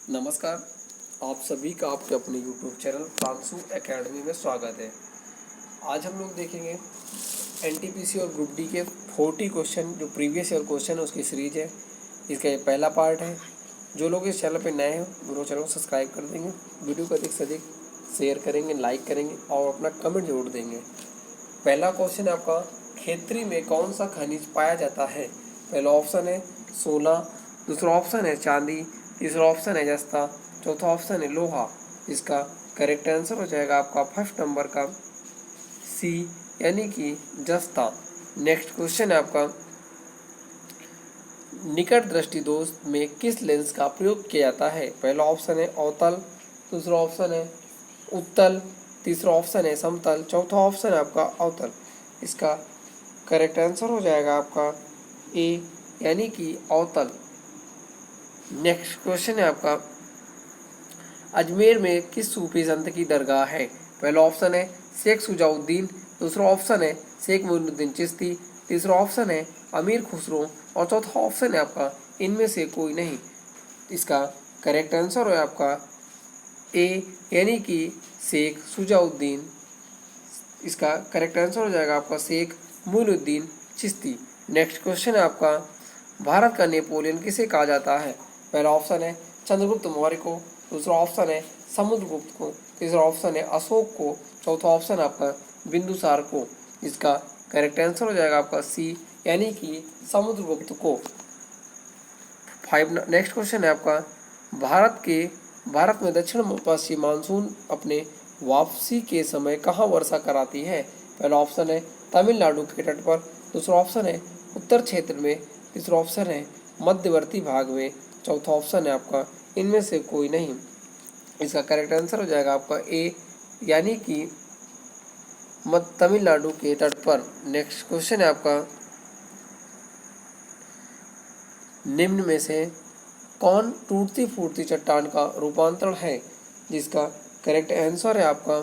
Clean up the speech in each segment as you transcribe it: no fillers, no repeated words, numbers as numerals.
नमस्कार। आप सभी का आपके अपने YouTube चैनल प्रांशु एकेडमी में स्वागत है। आज हम लोग देखेंगे एनटीपीसी और ग्रुप डी के 40 क्वेश्चन जो प्रीवियस ईयर क्वेश्चन है उसकी सीरीज है। इसका ये पहला पार्ट है। जो लोग इस चैनल पर नए हैं वो लोग चैनल को सब्सक्राइब कर देंगे, वीडियो को अधिक से अधिक शेयर करेंगे, लाइक करेंगे और अपना कमेंट जरूर देंगे। पहला क्वेश्चन आपका, खेती में कौन सा खनिज पाया जाता है? पहला ऑप्शन है सोना, दूसरा ऑप्शन है चांदी, तीसरा ऑप्शन है जस्ता, चौथा ऑप्शन है लोहा। इसका करेक्ट आंसर हो जाएगा आपका फर्स्ट नंबर का सी यानी कि जस्ता। नेक्स्ट क्वेश्चन है आपका, निकट दृष्टि दोष में किस लेंस का प्रयोग किया जाता है? पहला ऑप्शन है अवतल, दूसरा ऑप्शन है उत्तल, तीसरा ऑप्शन है समतल, चौथा ऑप्शन है आपका अवतल। इसका करेक्ट आंसर हो जाएगा आपका ए यानी कि अवतल। नेक्स्ट क्वेश्चन है आपका, अजमेर में किस सूफी संत की दरगाह है? पहला ऑप्शन है शेख सुजाउद्दीन, दूसरा ऑप्शन है शेख मोइनुद्दीन चिश्ती, तीसरा ऑप्शन है अमीर खुसरो और चौथा ऑप्शन है आपका इनमें से कोई नहीं। इसका करेक्ट आंसर है आपका ए यानी कि शेख सुजाउद्दीन। इसका करेक्ट आंसर हो जाएगा आपका शेख मोइनुद्दीन चिश्ती। नेक्स्ट क्वेश्चन है आपका, भारत का नेपोलियन किसे कहा जाता है? पहला ऑप्शन है चंद्रगुप्त मौर्य को, दूसरा ऑप्शन है समुद्रगुप्त को, तीसरा ऑप्शन है अशोक को, चौथा ऑप्शन आपका बिंदुसार को। इसका करेक्ट आंसर हो जाएगा आपका सी यानी कि समुद्रगुप्त को। नेक्स्ट क्वेश्चन है आपका, भारत में दक्षिण पश्चिम मानसून अपने वापसी के समय कहाँ वर्षा कराती है? पहला ऑप्शन है तमिलनाडु के तट पर, दूसरा ऑप्शन है उत्तर क्षेत्र में, तीसरा ऑप्शन है मध्यवर्ती भाग में, चौथा ऑप्शन है आपका इनमें से कोई नहीं। इसका करेक्ट आंसर हो जाएगा आपका ए यानी कि तमिलनाडु के तट पर। नेक्स्ट क्वेश्चन है आपका, निम्न में से कौन टूटती फूटती चट्टान का रूपांतरण है? जिसका करेक्ट आंसर है आपका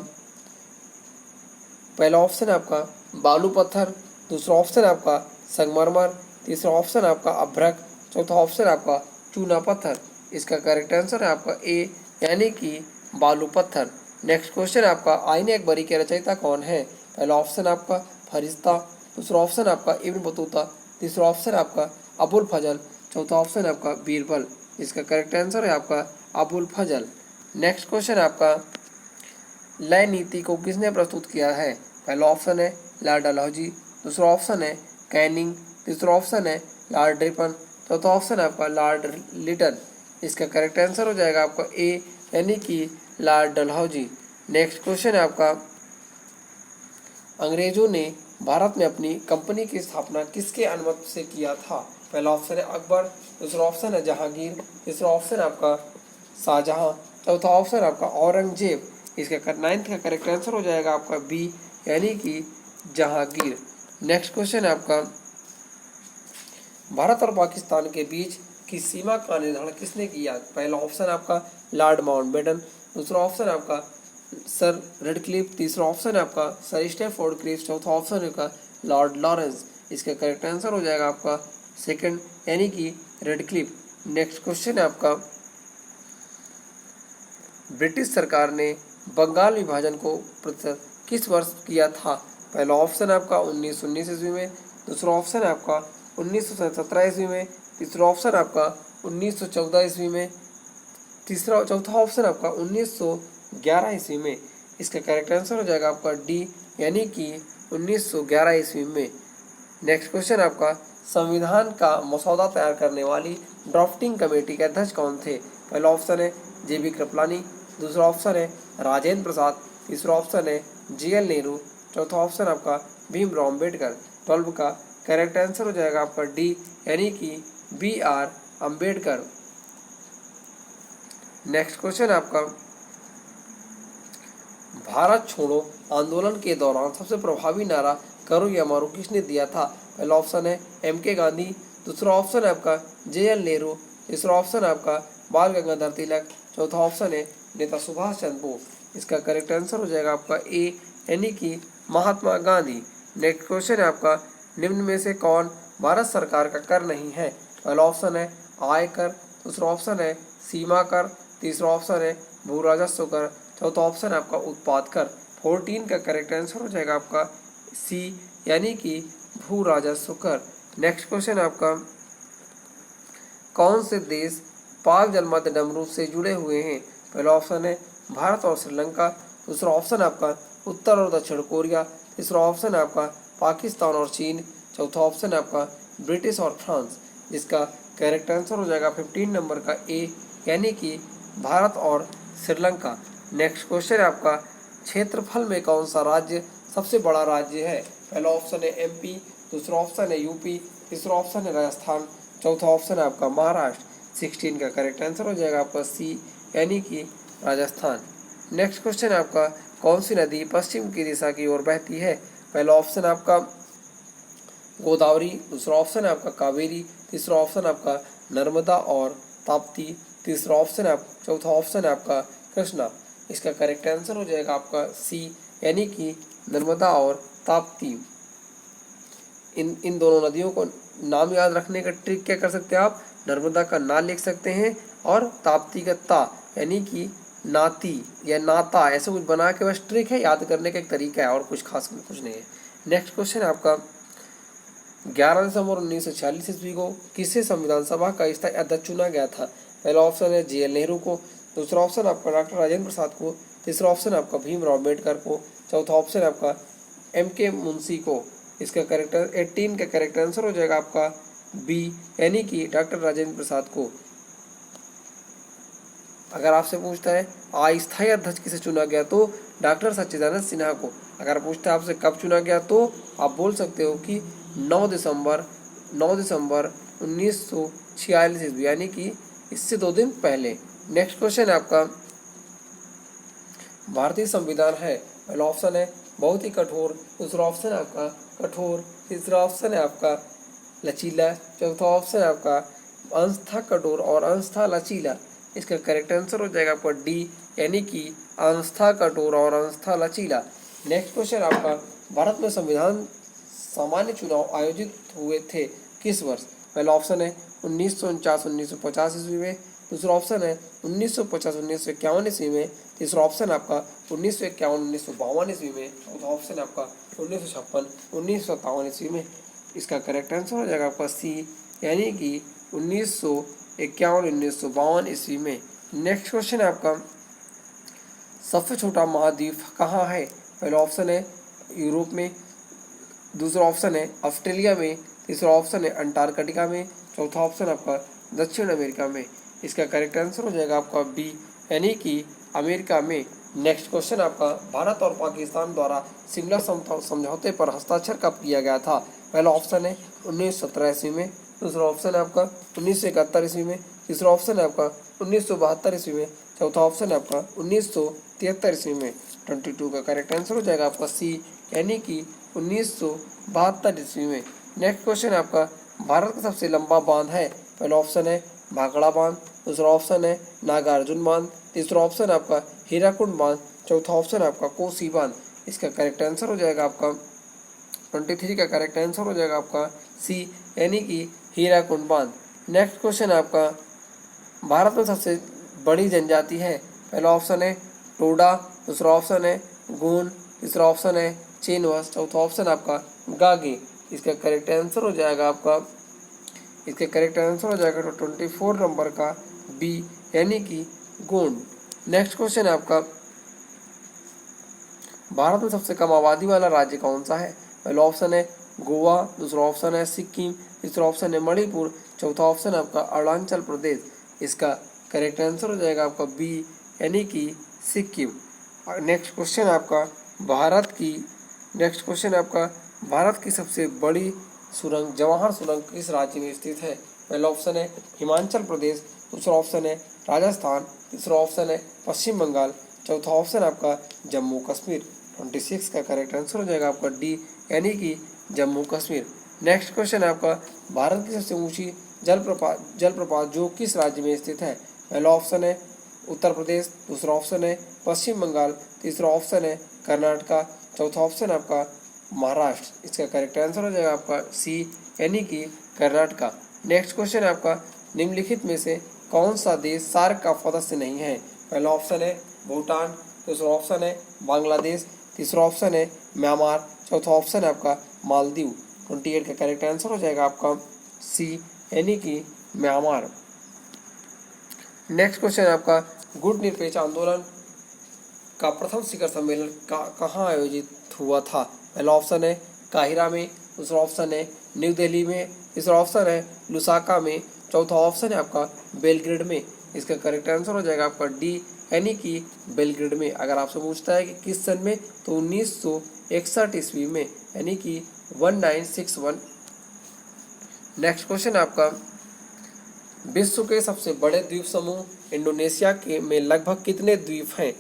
पहला ऑप्शन है आपका बालू पत्थर, दूसरा ऑप्शन है आपका संगमरमर, तीसरा ऑप्शन है आपका अभ्रक, चौथा ऑप्शन है आपका चूना पत्थर। इसका करेक्ट आंसर है आपका ए यानी कि बालू पत्थर। नेक्स्ट क्वेश्चन है आपका, आईने अकबरी के रचयिता कौन है? पहला ऑप्शन आपका फरिश्ता, दूसरा ऑप्शन आपका इब्न बतूता, तीसरा ऑप्शन आपका अबुल फजल, चौथा ऑप्शन आपका बीरबल। इसका करेक्ट आंसर है आपका अबुल फजल। नेक्स्ट क्वेश्चन आपका, लय नीति को किसने प्रस्तुत किया है? पहला ऑप्शन है लॉर्ड डलहौजी, दूसरा ऑप्शन है कैनिंग, तीसरा ऑप्शन है लॉर्ड रिपन, चौथा ऑप्शन है आपका लॉर्ड लिटन। इसका करेक्ट आंसर हो जाएगा आपका ए यानी कि लॉर्ड डलहौजी। नेक्स्ट क्वेश्चन है आपका, अंग्रेजों ने भारत में अपनी कंपनी की स्थापना किसके अनुमति से किया था? पहला ऑप्शन है अकबर, दूसरा ऑप्शन है जहांगीर, तीसरा ऑप्शन है आपका शाहजहां, चौथा ऑप्शन है आपका औरंगजेब। इसका 9th का करेक्ट आंसर हो जाएगा आपका बी यानी कि जहांगीर। नेक्स्ट क्वेश्चन है आपका, भारत और पाकिस्तान के बीच की सीमा का निर्धारण किसने किया? पहला ऑप्शन आपका लॉर्ड माउंटबेटन, दूसरा ऑप्शन आपका सर रेडक्लिफ, तीसरा ऑप्शन है आपका सर स्टैफोर्ड क्रिप्स, चौथा ऑप्शन है आपका लॉर्ड लॉरेंस। इसका करेक्ट आंसर हो जाएगा आपका सेकंड यानी कि रेडक्लिफ। नेक्स्ट क्वेश्चन है आपका, ब्रिटिश सरकार ने बंगाल विभाजन को किस वर्ष किया था? पहला ऑप्शन है आपका 1919 ईस्वी में, दूसरा ऑप्शन है आपका 1917 ईस्वी में, तीसरा ऑप्शन आपका 1914 ईस्वी में, चौथा ऑप्शन आपका 1911 ईस्वी में। इसका करेक्ट आंसर हो जाएगा आपका डी यानी कि 1911 ईस्वी में। नेक्स्ट क्वेश्चन आपका, संविधान का मसौदा तैयार करने वाली ड्राफ्टिंग कमेटी के अध्यक्ष कौन थे? पहला ऑप्शन है जेबी कृपलानी, दूसरा ऑप्शन है राजेंद्र प्रसाद, तीसरा ऑप्शन है जीएल नेहरू, चौथा ऑप्शन आपका भीमराव अम्बेडकर। 12 का करेक्ट आंसर हो जाएगा आपका डी यानी कि B R Ambedkar. Next question आपका, भारत छोड़ो आंदोलन के दौरान सबसे प्रभावी नारा करो या मारो किसने दिया था? पहला ऑप्शन है एम.के. गांधी, दूसरा ऑप्शन है आपका जे.एल. नेहरू, तीसरा ऑप्शन है आपका बाल गंगाधर तिलक, चौथा ऑप्शन है नेता सुभाष चंद्र बोस। इसका करेक्ट आंसर हो जाएगा आपका ए यानी कि महात्मा गांधी। नेक्स्ट क्वेश्चन है आपका, निम्न में से कौन भारत सरकार का कर नहीं है? पहला ऑप्शन है आयकर, दूसरा ऑप्शन है सीमा कर, तीसरा ऑप्शन है भू राजस्व कर, चौथा ऑप्शन है आपका उत्पाद कर। 14 का करेक्ट आंसर हो जाएगा आपका सी यानी कि भू राजस्व कर। नेक्स्ट क्वेश्चन आपका, कौन से देश पाक जलमध्य डमरू से जुड़े हुए हैं? पहला ऑप्शन है भारत और श्रीलंका, दूसरा ऑप्शन है आपका उत्तर और दक्षिण कोरिया, तीसरा ऑप्शन है आपका पाकिस्तान और चीन, चौथा ऑप्शन है आपका ब्रिटिश और फ्रांस। जिसका करेक्ट आंसर हो जाएगा 15 नंबर का ए यानी कि भारत और श्रीलंका। नेक्स्ट क्वेश्चन है आपका, क्षेत्रफल में कौन सा राज्य सबसे बड़ा राज्य है? पहला ऑप्शन है एमपी, दूसरा ऑप्शन है यूपी, तीसरा ऑप्शन है राजस्थान, चौथा ऑप्शन है आपका महाराष्ट्र। 16 का करेक्ट आंसर हो जाएगा आपका सी यानी कि राजस्थान। नेक्स्ट क्वेश्चन है आपका, कौन सी नदी पश्चिम की दिशा की ओर बहती है? पहला ऑप्शन है आपका गोदावरी, दूसरा ऑप्शन है आपका कावेरी, तीसरा ऑप्शन है आपका नर्मदा और ताप्ती, तीसरा ऑप्शन है चौथा ऑप्शन है आपका कृष्णा। इसका करेक्ट आंसर हो जाएगा आपका सी यानी कि नर्मदा और ताप्ती। इन दोनों नदियों को नाम याद रखने का ट्रिक क्या कर सकते हैं आप? नर्मदा का ना लिख सकते हैं और ताप्ती का ता यानी कि नाती या नाता, ऐसे कुछ बना के बस ट्रिक है, याद करने का एक तरीका है और कुछ खास कुछ नहीं है। नेक्स्ट क्वेश्चन है आपका, 11 दिसंबर 1946 ईस्वी को किसे संविधान सभा का स्थायी अध्यक्ष चुना गया था? पहला ऑप्शन है JL नेहरू को, दूसरा ऑप्शन आपका डॉक्टर राजेंद्र प्रसाद को, तीसरा ऑप्शन आपका भीमराव अम्बेडकर को, चौथा ऑप्शन आपका MK मुंशी को। इसका करेक्टर 18 का करेक्ट आंसर हो जाएगा आपका बी यानी कि डॉक्टर राजेंद्र प्रसाद को। अगर आपसे पूछता है अस्थायी अध्यक्ष किसे चुना गया तो डॉक्टर सच्चिदानंद सिन्हा को। अगर पूछता है आपसे कब चुना गया तो आप बोल सकते हो कि 9 दिसंबर 1946 ईस्वी यानी कि इससे 2 दिन पहले। नेक्स्ट क्वेश्चन है आपका, भारतीय संविधान है, पहला ऑप्शन है बहुत ही कठोर, दूसरा ऑप्शन है आपका कठोर, तीसरा ऑप्शन है आपका लचीला, चौथा ऑप्शन है आपका अंशतः कठोर और अंशतः लचीला। इसका करेक्ट आंसर हो जाएगा आपका डी यानी कि अंशतः कठोर और अंशतः लचीला। नेक्स्ट क्वेश्चन आपका, भारत में संविधान सामान्य चुनाव आयोजित हुए थे किस वर्ष? पहला ऑप्शन है 1949-1950 ईस्वी में, दूसरा ऑप्शन है 1950-1951 ईस्वी में, तीसरा ऑप्शन आपका 1951-1952 ईस्वी में, चौथा ऑप्शन आपका 1956-1957 ईस्वी में। इसका करेक्ट आंसर हो जाएगा आपका सी यानी कि 1951-1952 ईस्वी में। नेक्स्ट क्वेश्चन है आपका, सबसे छोटा महाद्वीप कहाँ है? पहला ऑप्शन है यूरोप में, दूसरा ऑप्शन है ऑस्ट्रेलिया में, तीसरा ऑप्शन है अंटार्कटिका में, चौथा ऑप्शन आपका दक्षिण अमेरिका में। इसका करेक्ट आंसर हो जाएगा आपका बी यानी कि अमेरिका में। नेक्स्ट क्वेश्चन आपका, भारत और पाकिस्तान द्वारा शिमला समझौते पर हस्ताक्षर कब किया गया था? पहला ऑप्शन है 1917 ईस्वी में, दूसरा ऑप्शन है आपका 1971 ईस्वी में, तीसरा ऑप्शन है आपका 1972 ईस्वी में, चौथा ऑप्शन है आपका 1973 ईस्वी में। 22 का करेक्ट आंसर हो जाएगा आपका सी यानी कि 1972 ईस्वी में। नेक्स्ट क्वेश्चन है आपका, भारत का सबसे लंबा बांध है? पहला ऑप्शन है भाखड़ा बांध, दूसरा ऑप्शन है नागार्जुन बांध, तीसरा ऑप्शन है आपका हीराकुंड बांध, चौथा ऑप्शन है आपका कोसी बांध। इसका करेक्ट आंसर हो जाएगा आपका 23 का करेक्ट आंसर हो जाएगा आपका सी यानी कि हीराकुंड बांध। नेक्स्ट क्वेश्चन है आपका, भारत में सबसे बड़ी जनजाति है? पहला ऑप्शन है टोडा, दूसरा ऑप्शन है गोंड, तीसरा ऑप्शन है चीनवश, चौथा ऑप्शन आपका गागे। इसका करेक्ट आंसर हो जाएगा आपका 24 नंबर का बी यानी कि गोंड। नेक्स्ट क्वेश्चन है आपका, भारत में सबसे कम आबादी वाला राज्य कौन सा है? पहला ऑप्शन है गोवा, दूसरा ऑप्शन है सिक्किम, तीसरा ऑप्शन है मणिपुर, चौथा ऑप्शन है आपका अरुणाचल प्रदेश। इसका करेक्ट आंसर हो जाएगा आपका बी यानी कि सिक्किम। नेक्स्ट क्वेश्चन आपका, भारत की सबसे बड़ी सुरंग जवाहर सुरंग किस राज्य में स्थित है? पहला ऑप्शन है हिमाचल प्रदेश, दूसरा ऑप्शन है राजस्थान, तीसरा ऑप्शन है पश्चिम बंगाल, चौथा ऑप्शन आपका जम्मू कश्मीर। 26 का करेक्ट आंसर हो जाएगा आपका डी यानी कि जम्मू कश्मीर। नेक्स्ट क्वेश्चन है आपका, भारत की सबसे ऊंची जलप्रपात जो किस राज्य में स्थित है? पहला ऑप्शन है उत्तर प्रदेश, दूसरा ऑप्शन है पश्चिम बंगाल, तीसरा ऑप्शन है कर्नाटका, चौथा ऑप्शन आपका महाराष्ट्र। इसका करेक्ट आंसर हो जाएगा आपका सी यानी कि कर्नाटका। नेक्स्ट क्वेश्चन है आपका, निम्नलिखित में से कौन सा देश सार्क का सदस्य नहीं है? पहला ऑप्शन है भूटान, दूसरा ऑप्शन है बांग्लादेश, तीसरा ऑप्शन है म्यांमार, चौथा ऑप्शन है आपका मालदीव। 28 का करेक्ट आंसर हो जाएगा आपका सी यानी कि म्यांमार। नेक्स्ट क्वेश्चन है आपका गुट निरपेक्ष आंदोलन का प्रथम शिखर सम्मेलन कहाँ आयोजित हुआ था? पहला ऑप्शन है काहिरा में, दूसरा ऑप्शन है न्यू दिल्ली में, तीसरा ऑप्शन है लुसाका में, चौथा ऑप्शन है आपका बेलग्रेड में। इसका करेक्ट आंसर हो जाएगा आपका डी यानी कि बेलग्रेड में। अगर आपसे पूछता है कि किस सन में, तो 1961 ईस्वी में यानी कि 1961। नेक्स्ट क्वेश्चन आपका विश्व के सबसे बड़े द्वीप समूह इंडोनेशिया के में लगभग कितने द्वीप हैं?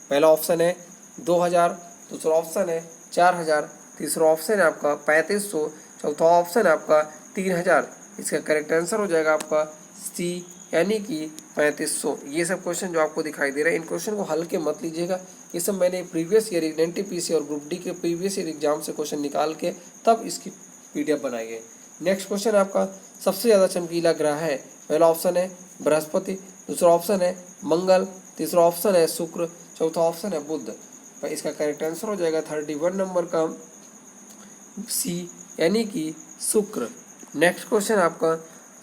पहला ऑप्शन है 2000, दूसरा ऑप्शन है 4000, तीसरा ऑप्शन है आपका 3500, चौथा ऑप्शन है आपका 3000। इसका करेक्ट आंसर हो जाएगा आपका सी यानी कि 3500। ये सब क्वेश्चन जो आपको दिखाई दे रहे हैं, इन क्वेश्चन को हल्के मत लीजिएगा। ये सब मैंने प्रीवियस ईयर एनटीपीसी और ग्रुप डी के प्रीवियस ईयर एग्जाम से क्वेश्चन निकाल के तब इसकी पीडीएफ बनाई है। नेक्स्ट क्वेश्चन आपका सबसे ज़्यादा चमकीला ग्रह है? पहला ऑप्शन है बृहस्पति, दूसरा ऑप्शन है मंगल, तीसरा ऑप्शन है शुक्र, चौथा ऑप्शन है बुध। इसका करेक्ट आंसर हो जाएगा 31 नंबर का सी यानी कि शुक्र। नेक्स्ट क्वेश्चन आपका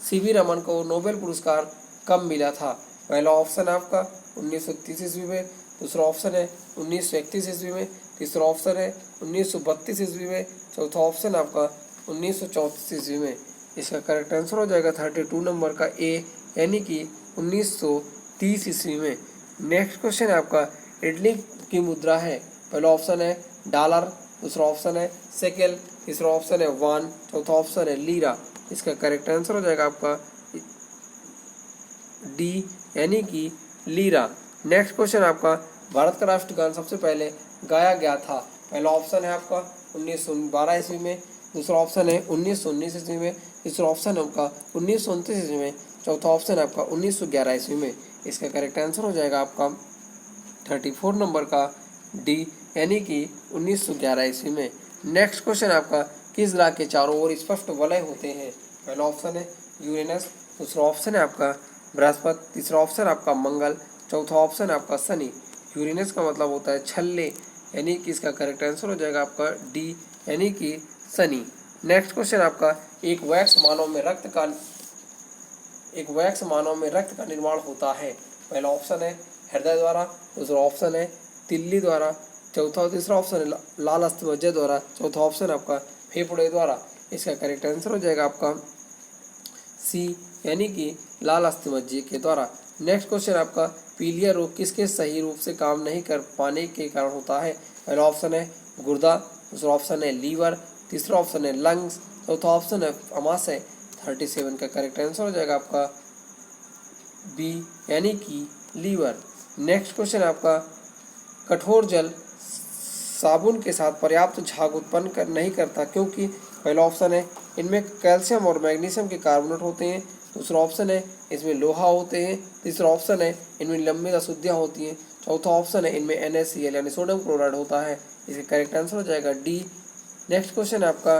सीवी रमन को नोबेल पुरस्कार कब मिला था? पहला ऑप्शन है आपका 1930 ईस्वी में, दूसरा ऑप्शन है 1931 ईस्वी में, तीसरा ऑप्शन है 1932 ईस्वी में, चौथा ऑप्शन है आपका 1934 ईस्वी में। इसका करेक्ट आंसर हो जाएगा 32 नंबर का ए यानी कि 1930 ईस्वी में। नेक्स्ट क्वेश्चन है आपका इटली की मुद्रा है? पहला ऑप्शन है डॉलर, दूसरा ऑप्शन है सेकेल, तीसरा ऑप्शन है वान, चौथा ऑप्शन है लीरा। इसका करेक्ट आंसर हो जाएगा आपका डी यानी कि लीरा। नेक्स्ट क्वेश्चन आपका भारत का राष्ट्रगान सबसे पहले गाया गया था? पहला ऑप्शन है आपका 1912 ईस्वी में, दूसरा ऑप्शन है 1919 ईस्वी में, तीसरा ऑप्शन है आपका 1929 ईस्वी में, चौथा ऑप्शन है आपका 1911 ईस्वी में। इसका करेक्ट आंसर हो जाएगा आपका 34 नंबर का डी यानी कि 1911 ईस्वी में। नेक्स्ट क्वेश्चन आपका किस ग्रह के चारों ओर स्पष्ट वलय होते हैं? पहला ऑप्शन है यूरेनस, दूसरा ऑप्शन है आपका बृहस्पति, तीसरा ऑप्शन आपका मंगल, चौथा ऑप्शन आपका शनि। यूरेनस का मतलब होता है छल्ले यानी कि इसका करेक्ट आंसर हो जाएगा आपका डी यानी कि शनि। नेक्स्ट क्वेश्चन आपका एक वयस्क मानव में रक्त का निर्माण होता है? पहला ऑप्शन है हृदय द्वारा, दूसरा ऑप्शन है तिल्ली द्वारा, चौथा और तीसरा ऑप्शन है लाल अस्थिमज्जा द्वारा, चौथा ऑप्शन आपका फेफड़े द्वारा। इसका करेक्ट आंसर हो जाएगा आपका सी यानी कि लाल अस्थिमज्जे के द्वारा। नेक्स्ट क्वेश्चन आपका पीलिया रोग किसके सही रूप से काम नहीं कर पाने के कारण होता है? पहला ऑप्शन है गुर्दा, दूसरा ऑप्शन है लीवर, तीसरा ऑप्शन है लंग्स, चौथा ऑप्शन है अमाशय। 37 का करेक्ट आंसर हो जाएगा आपका बी यानी कि लीवर। नेक्स्ट क्वेश्चन आपका कठोर जल साबुन के साथ पर्याप्त झाग उत्पन्न नहीं करता क्योंकि? पहला ऑप्शन है इनमें कैल्शियम और मैग्नीशियम के कार्बोनेट होते हैं, दूसरा ऑप्शन है इसमें लोहा होते हैं, तीसरा ऑप्शन है इनमें लंबी अशुद्धियाँ होती हैं, चौथा ऑप्शन है इनमें NaCl यानी सोडियम क्लोराइड होता है। इसका करेक्ट आंसर हो जाएगा डी। नेक्स्ट क्वेश्चन है आपका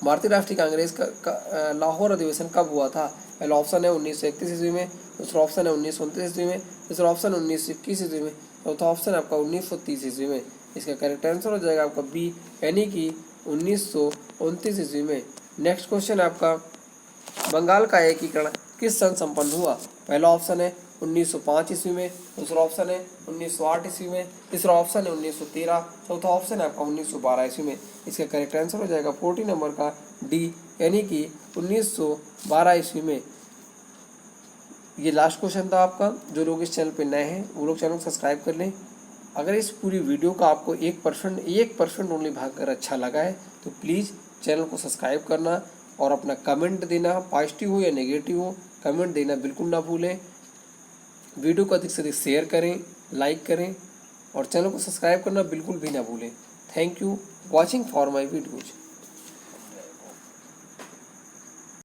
भारतीय राष्ट्रीय कांग्रेस का लाहौर अधिवेशन कब हुआ था? पहला ऑप्शन है 1931 ईस्वी में, दूसरा ऑप्शन है 1929 ईस्वी में, तीसरा ऑप्शन 1921 ईस्वी में, चौथा ऑप्शन आपका 1930 ईस्वी में। इसका करेक्ट आंसर हो जाएगा आपका बी यानी कि 1929 ईस्वी में। नेक्स्ट क्वेश्चन आपका बंगाल का एकीकरण किस सन संपन्न हुआ? पहला ऑप्शन है 1905 ईस्वी में, दूसरा ऑप्शन है 1908 ईस्वी में, तीसरा ऑप्शन है 1913, चौथा ऑप्शन है आपका 1912 ईस्वी में। इसका करेक्ट आंसर हो जाएगा 40 नंबर का डी यानी कि 1912 ईस्वी में। ये लास्ट क्वेश्चन था आपका। जो लोग इस चैनल पे नए हैं वो लोग चैनल को सब्सक्राइब कर लें। अगर इस पूरी वीडियो का आपको 1% ओनली भागकर अच्छा लगा है तो प्लीज़ चैनल को सब्सक्राइब करना और अपना कमेंट देना, पॉजिटिव हो या नेगेटिव हो कमेंट देना बिल्कुल ना भूलें। वीडियो को अधिक से अधिक शेयर करें, लाइक करें और चैनल को सब्सक्राइब करना बिल्कुल भी ना भूलें। Thank you watching for my videos.